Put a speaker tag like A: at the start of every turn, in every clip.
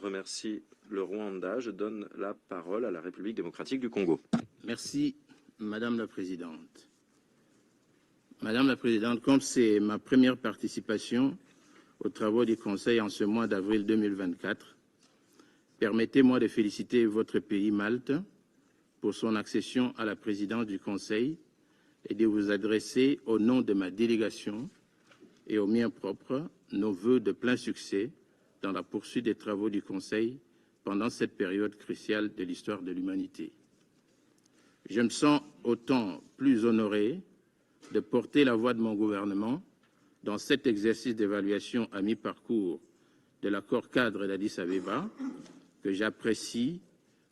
A: Remercie le Rwanda. Je donne la parole à la République démocratique du Congo.
B: Merci, Madame la Présidente. Madame la Présidente, comme c'est ma première participation aux travaux du Conseil en ce mois d'avril 2024, permettez-moi de féliciter votre pays, Malte, pour son accession à la présidence du Conseil et de vous adresser au nom de ma délégation et aux miens propres nos vœux de plein succès dans la poursuite des travaux du Conseil pendant cette période cruciale de l'histoire de l'humanité. Je me sens autant plus honoré de porter la voix de mon gouvernement dans cet exercice d'évaluation à mi-parcours de l'accord cadre d'Addis Abeba que j'apprécie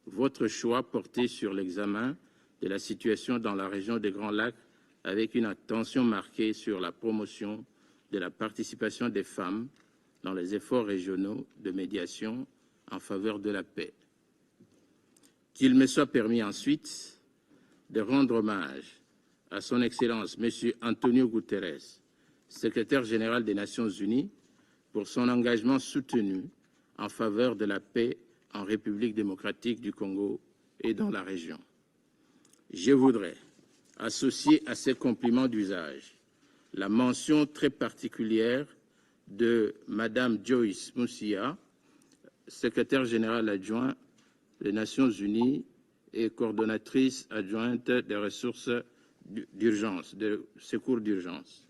B: votre choix porté sur l'examen de la situation dans la région des Grands Lacs avec une attention marquée sur la promotion de la participation des femmes dans les efforts régionaux de médiation en faveur de la paix. Qu'il me soit permis ensuite de rendre hommage à son Excellence M. Antonio Guterres, secrétaire général des Nations Unies, pour son engagement soutenu en faveur de la paix en République démocratique du Congo et dans la région. Je voudrais associer à ces compliments d'usage la mention très particulière de Madame Joyce Musia, secrétaire générale adjoint des Nations Unies et coordonnatrice adjointe des ressources d'urgence, de secours d'urgence.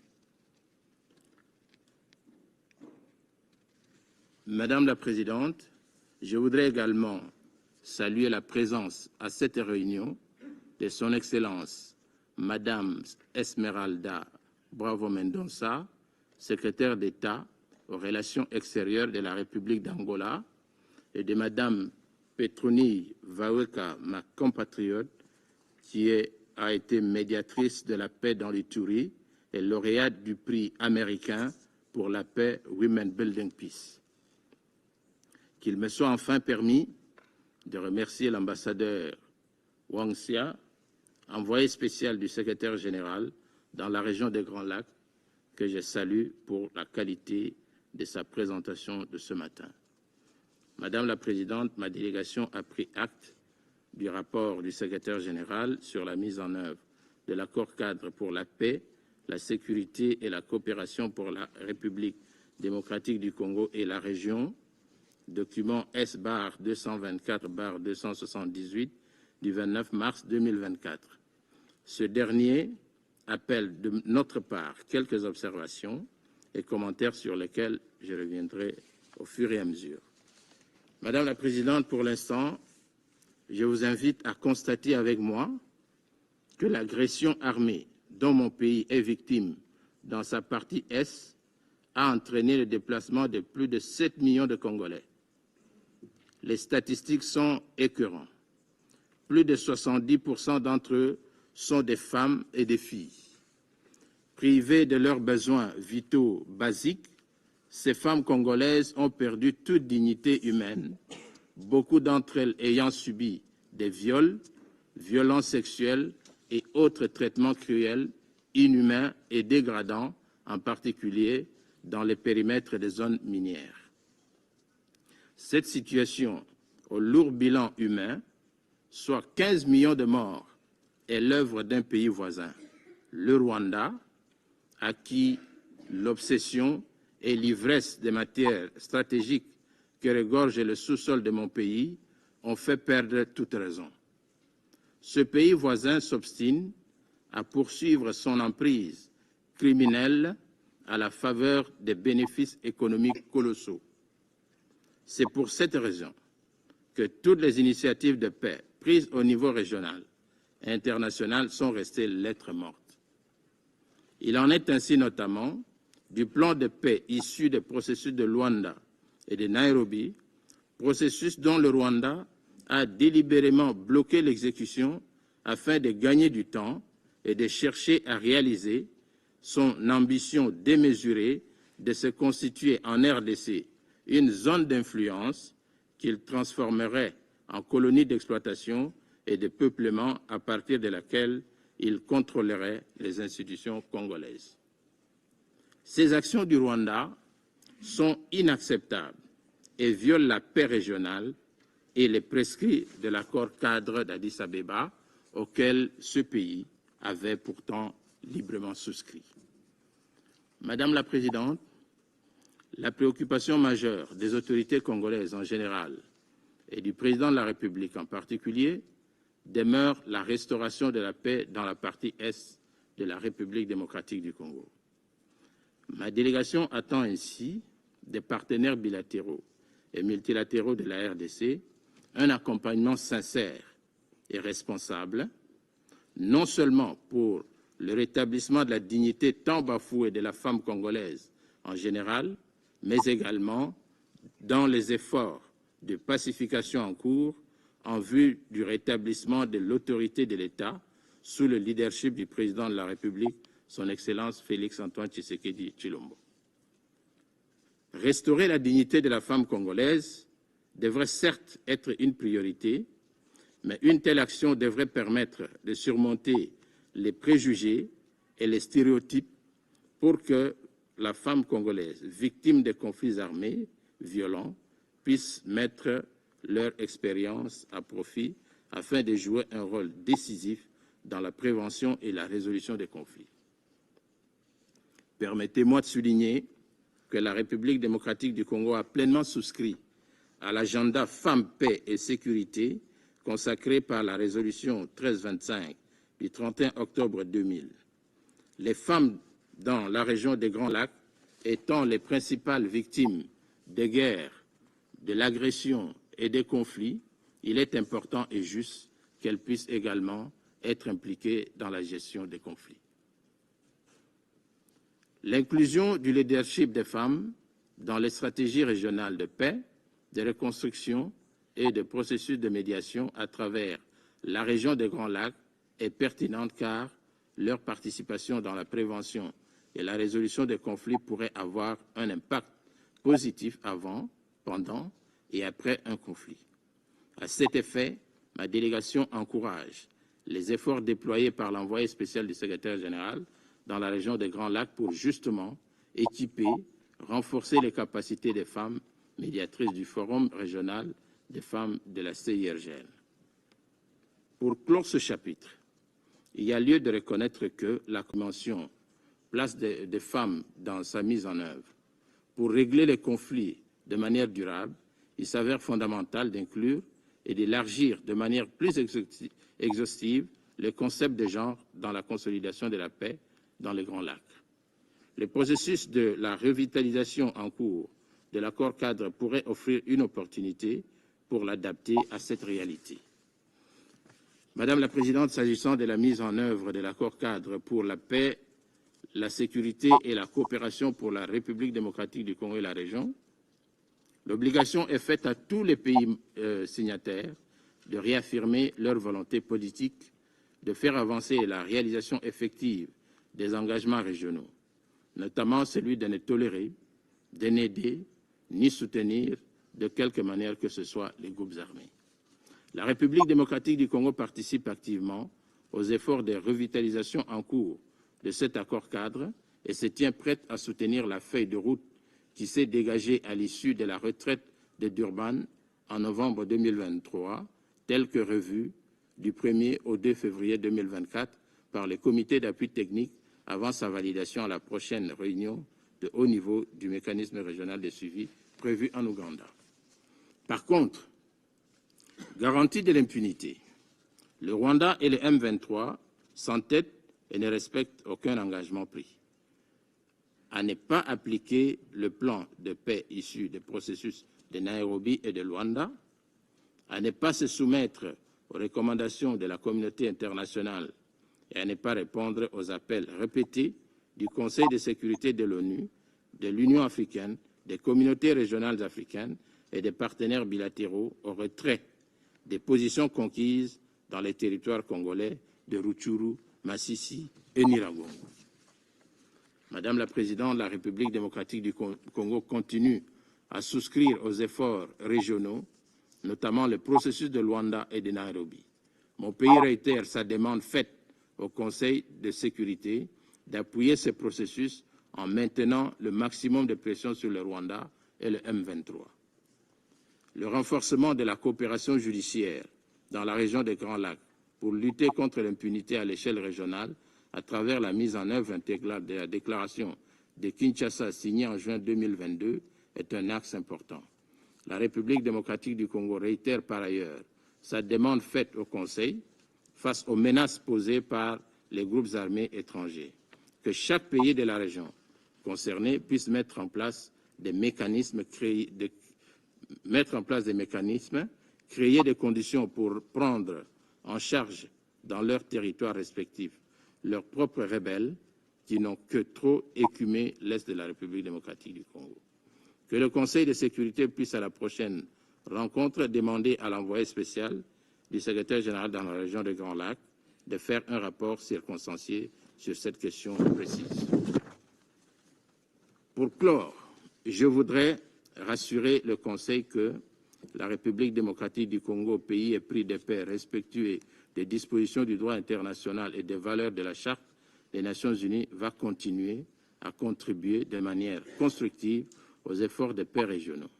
B: Madame la Présidente, je voudrais également saluer la présence à cette réunion de Son Excellence Madame Esmeralda Bravo Mendonça, secrétaire d'État aux relations extérieures de la République d'Angola, et de Madame Petroni Vaweka, ma compatriote, qui a été médiatrice de la paix dans l'Ituri et lauréate du prix américain pour la paix Women Building Peace. Qu'il me soit enfin permis de remercier l'ambassadeur Wang Xia, envoyé spécial du secrétaire général dans la région des Grands Lacs, que je salue pour la qualité de sa présentation de ce matin. Madame la Présidente, ma délégation a pris acte du rapport du secrétaire général sur la mise en œuvre de l'accord cadre pour la paix, la sécurité et la coopération pour la République démocratique du Congo et la région, document S-224-278 du 29 mars 2024. Ce dernier appelle de notre part quelques observations et commentaires sur lesquels je reviendrai au fur et à mesure. Madame la Présidente, pour l'instant, je vous invite à constater avec moi que l'agression armée dont mon pays est victime dans sa partie Est a entraîné le déplacement de plus de 7 millions de Congolais. Les statistiques sont écœurantes. Plus de 70% d'entre eux sont des femmes et des filles. Privées de leurs besoins vitaux basiques, ces femmes congolaises ont perdu toute dignité humaine, beaucoup d'entre elles ayant subi des viols, violences sexuelles et autres traitements cruels, inhumains et dégradants, en particulier dans les périmètres des zones minières. Cette situation, au lourd bilan humain, soit 15 millions de morts, est l'œuvre d'un pays voisin, le Rwanda, à qui l'obsession et l'ivresse des matières stratégiques que regorge le sous-sol de mon pays ont fait perdre toute raison. Ce pays voisin s'obstine à poursuivre son emprise criminelle à la faveur des bénéfices économiques colossaux. C'est pour cette raison que toutes les initiatives de paix prises au niveau régional et international sont restées lettres mortes. Il en est ainsi notamment du plan de paix issu des processus de Luanda et de Nairobi, processus dont le Rwanda a délibérément bloqué l'exécution afin de gagner du temps et de chercher à réaliser son ambition démesurée de se constituer en RDC une zone d'influence qu'il transformerait en colonie d'exploitation et de peuplement à partir de laquelle il contrôlerait les institutions congolaises. Ces actions du Rwanda sont inacceptables et violent la paix régionale et les prescrits de l'accord cadre d'Addis Abeba auquel ce pays avait pourtant librement souscrit. Madame la Présidente, la préoccupation majeure des autorités congolaises en général et du président de la République en particulier demeure la restauration de la paix dans la partie est de la République démocratique du Congo. Ma délégation attend ainsi des partenaires bilatéraux et multilatéraux de la RDC un accompagnement sincère et responsable, non seulement pour le rétablissement de la dignité tant bafouée de la femme congolaise en général, mais également dans les efforts de pacification en cours en vue du rétablissement de l'autorité de l'État sous le leadership du président de la République, son Excellence Félix-Antoine Tshisekedi Tshilombo. Restaurer la dignité de la femme congolaise devrait certes être une priorité, mais une telle action devrait permettre de surmonter les préjugés et les stéréotypes pour que la femme congolaise, victime des conflits armés violents, puisse mettre leur expérience à profit afin de jouer un rôle décisif dans la prévention et la résolution des conflits. Permettez-moi de souligner que la République démocratique du Congo a pleinement souscrit à l'agenda Femmes, Paix et Sécurité consacré par la résolution 1325 du 31 octobre 2000. Les femmes dans la région des Grands Lacs étant les principales victimes des guerres, de l'agression et des conflits, il est important et juste qu'elles puissent également être impliquées dans la gestion des conflits. L'inclusion du leadership des femmes dans les stratégies régionales de paix, de reconstruction et de processus de médiation à travers la région des Grands Lacs est pertinente car leur participation dans la prévention et la résolution des conflits pourrait avoir un impact positif avant, pendant et après un conflit. À cet effet, ma délégation encourage les efforts déployés par l'envoyé spécial du secrétaire général dans la région des Grands Lacs pour justement équiper, renforcer les capacités des femmes médiatrices du Forum régional des femmes de la CIRGL. Pour clore ce chapitre, il y a lieu de reconnaître que la Convention place des femmes dans sa mise en œuvre. Pour régler les conflits de manière durable, il s'avère fondamental d'inclure et d'élargir de manière plus exhaustive le concept de genre dans la consolidation de la paix dans les Grands Lacs. Le processus de la revitalisation en cours de l'accord cadre pourrait offrir une opportunité pour l'adapter à cette réalité. Madame la Présidente, s'agissant de la mise en œuvre de l'accord cadre pour la paix, la sécurité et la coopération pour la République démocratique du Congo et la région, l'obligation est faite à tous les pays signataires de réaffirmer leur volonté politique de faire avancer la réalisation effective des engagements régionaux, notamment celui de ne tolérer, de n'aider ni soutenir de quelque manière que ce soit les groupes armés. La République démocratique du Congo participe activement aux efforts de revitalisation en cours de cet accord cadre et se tient prête à soutenir la feuille de route qui s'est dégagée à l'issue de la retraite de Durban en novembre 2023, telle que revue du 1er au 2 février 2024 par le comité d'appui technique avant sa validation à la prochaine réunion de haut niveau du mécanisme régional de suivi prévu en Ouganda. Par contre, garantie de l'impunité, le Rwanda et le M23 s'entêtent et ne respectent aucun engagement pris. À ne pas appliquer le plan de paix issu des processus de Nairobi et de Luanda, à ne pas se soumettre aux recommandations de la communauté internationale et à ne pas répondre aux appels répétés du Conseil de sécurité de l'ONU, de l'Union africaine, des communautés régionales africaines et des partenaires bilatéraux au retrait des positions conquises dans les territoires congolais de Rutshuru, Masisi et Nyiragongo. Madame la Présidente, la République démocratique du Congo continue à souscrire aux efforts régionaux, notamment le processus de Luanda et de Nairobi. Mon pays réitère sa demande faite au Conseil de sécurité d'appuyer ce processus en maintenant le maximum de pression sur le Rwanda et le M23. Le renforcement de la coopération judiciaire dans la région des Grands Lacs pour lutter contre l'impunité à l'échelle régionale à travers la mise en œuvre intégrale de la déclaration de Kinshasa signée en juin 2022 est un axe important. La République démocratique du Congo réitère par ailleurs sa demande faite au Conseil face aux menaces posées par les groupes armés étrangers, que chaque pays de la région concerné puisse mettre en place des mécanismes, créer des conditions pour prendre en charge dans leurs territoires respectifs leurs propres rebelles qui n'ont que trop écumé l'Est de la République démocratique du Congo. Que le Conseil de sécurité puisse à la prochaine rencontre demander à l'envoyé spécial du secrétaire général dans la région des Grands Lacs de faire un rapport circonstancié sur cette question précise. Pour clore, je voudrais rassurer le Conseil que la République démocratique du Congo, pays épris de paix, respectueux des dispositions du droit international et des valeurs de la Charte des Nations Unies, va continuer à contribuer de manière constructive aux efforts de paix régionaux.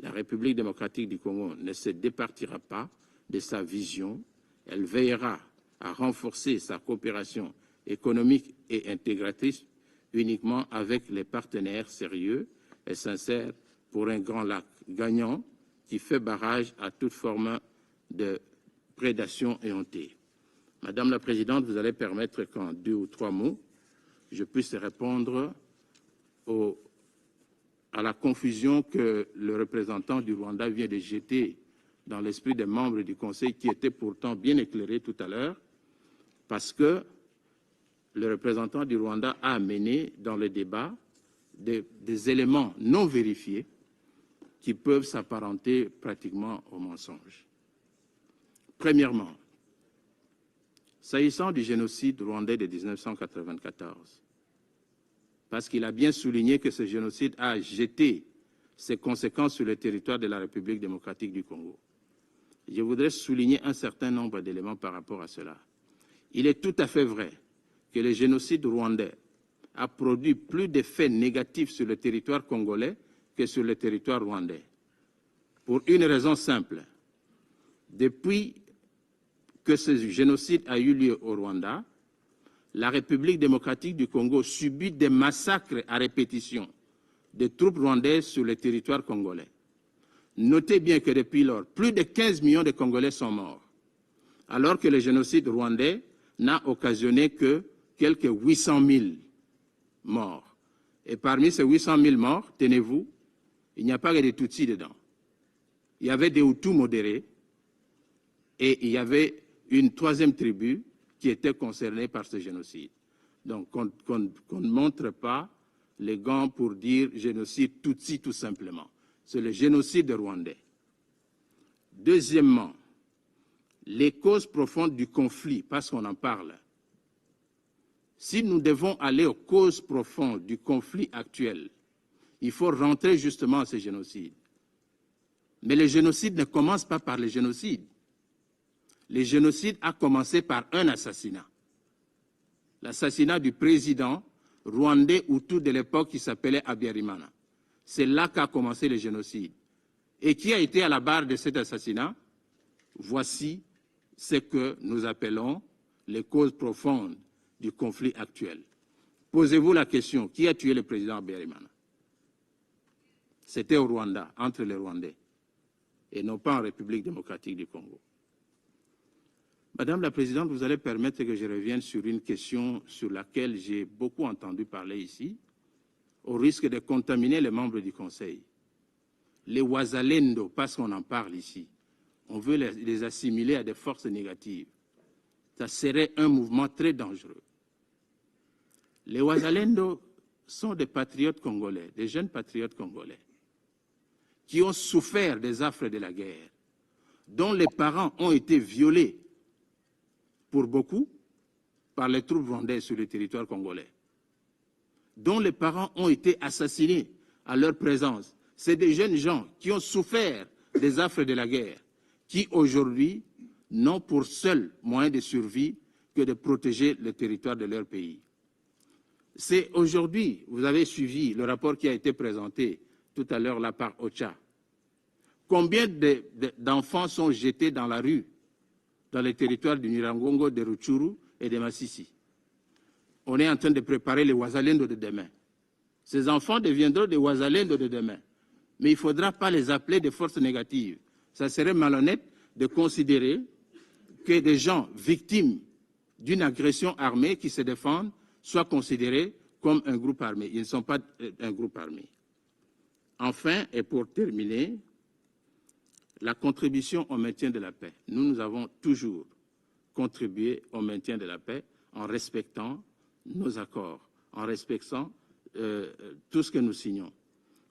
B: La République démocratique du Congo ne se départira pas de sa vision. Elle veillera à renforcer sa coopération économique et intégratrice uniquement avec les partenaires sérieux et sincères pour un Grand Lac gagnant qui fait barrage à toute forme de prédation éhontée. Madame la Présidente, vous allez permettre qu'en 2 ou 3 mots, je puisse répondre à la confusion que le représentant du Rwanda vient de jeter dans l'esprit des membres du Conseil qui étaient pourtant bien éclairés tout à l'heure, parce que le représentant du Rwanda a amené dans le débat des éléments non vérifiés qui peuvent s'apparenter pratiquement au mensonge. Premièrement, s'agissant du génocide rwandais de 1994, parce qu'il a bien souligné que ce génocide a jeté ses conséquences sur le territoire de la République démocratique du Congo. Je voudrais souligner un certain nombre d'éléments par rapport à cela. Il est tout à fait vrai que le génocide rwandais a produit plus d'effets négatifs sur le territoire congolais que sur le territoire rwandais. Pour une raison simple. Depuis que ce génocide a eu lieu au Rwanda, la République démocratique du Congo subit des massacres à répétition de troupes rwandaises sur le territoire congolais. Notez bien que depuis lors, plus de 15 millions de Congolais sont morts, alors que le génocide rwandais n'a occasionné que quelques 800 000 morts. Et parmi ces 800 000 morts, tenez-vous, il n'y a pas que des Tutsis dedans. Il y avait des Hutus modérés et il y avait une troisième tribu qui était concernée par ce génocide. Donc, qu'on ne montre pas les gants pour dire génocide Tutsi tout simplement. C'est le génocide rwandais. Deuxièmement, les causes profondes du conflit, parce qu'on en parle. Si nous devons aller aux causes profondes du conflit actuel, il faut rentrer justement à ce génocide. Mais le génocide ne commence pas par le génocide. Le génocide a commencé par un assassinat. L'assassinat du président rwandais Hutu de l'époque qui s'appelait Habyarimana. C'est là qu'a commencé le génocide. Et qui a été à la barre de cet assassinat? Voici ce que nous appelons les causes profondes du conflit actuel. Posez-vous la question, qui a tué le président Habyarimana? C'était au Rwanda, entre les Rwandais, et non pas en République démocratique du Congo. Madame la Présidente, vous allez permettre que je revienne sur une question sur laquelle j'ai beaucoup entendu parler ici, au risque de contaminer les membres du Conseil. Les Wazalendo, parce qu'on en parle ici, on veut les assimiler à des forces négatives. Ça serait un mouvement très dangereux. Les Wazalendo sont des patriotes congolais, des jeunes patriotes congolais, qui ont souffert des affres de la guerre, dont les parents ont été violés, pour beaucoup, par les troupes rwandaises sur le territoire congolais, dont les parents ont été assassinés à leur présence. C'est des jeunes gens qui ont souffert des affres de la guerre, qui aujourd'hui n'ont pour seul moyen de survie que de protéger le territoire de leur pays. C'est aujourd'hui, vous avez suivi le rapport qui a été présenté tout à l'heure là par OCHA. Combien d'enfants sont jetés dans la rue, dans les territoires du Nyiragongo, de Rutshuru et de Masisi? On est en train de préparer les Wazalendo de demain. Ces enfants deviendront des Wazalendo de demain. Mais il ne faudra pas les appeler des forces négatives. Ça serait malhonnête de considérer que des gens victimes d'une agression armée qui se défendent soient considérés comme un groupe armé. Ils ne sont pas un groupe armé. Enfin, et pour terminer, la contribution au maintien de la paix. Nous avons toujours contribué au maintien de la paix en respectant nos accords, en respectant tout ce que nous signons.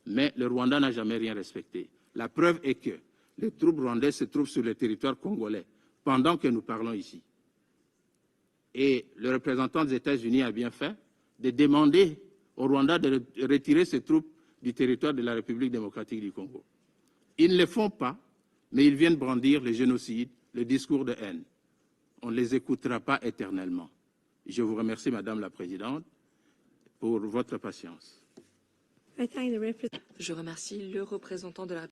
B: Mais le Rwanda n'a jamais rien respecté. La preuve est que les troupes rwandaises se trouvent sur le territoire congolais pendant que nous parlons ici. Et le représentant des États-Unis a bien fait de demander au Rwanda de retirer ses troupes du territoire de la République démocratique du Congo. Ils ne le font pas, mais ils viennent brandir le génocide, le discours de haine. On ne les écoutera pas éternellement. Je vous remercie, Madame la Présidente, pour votre patience.
C: Je remercie le représentant de la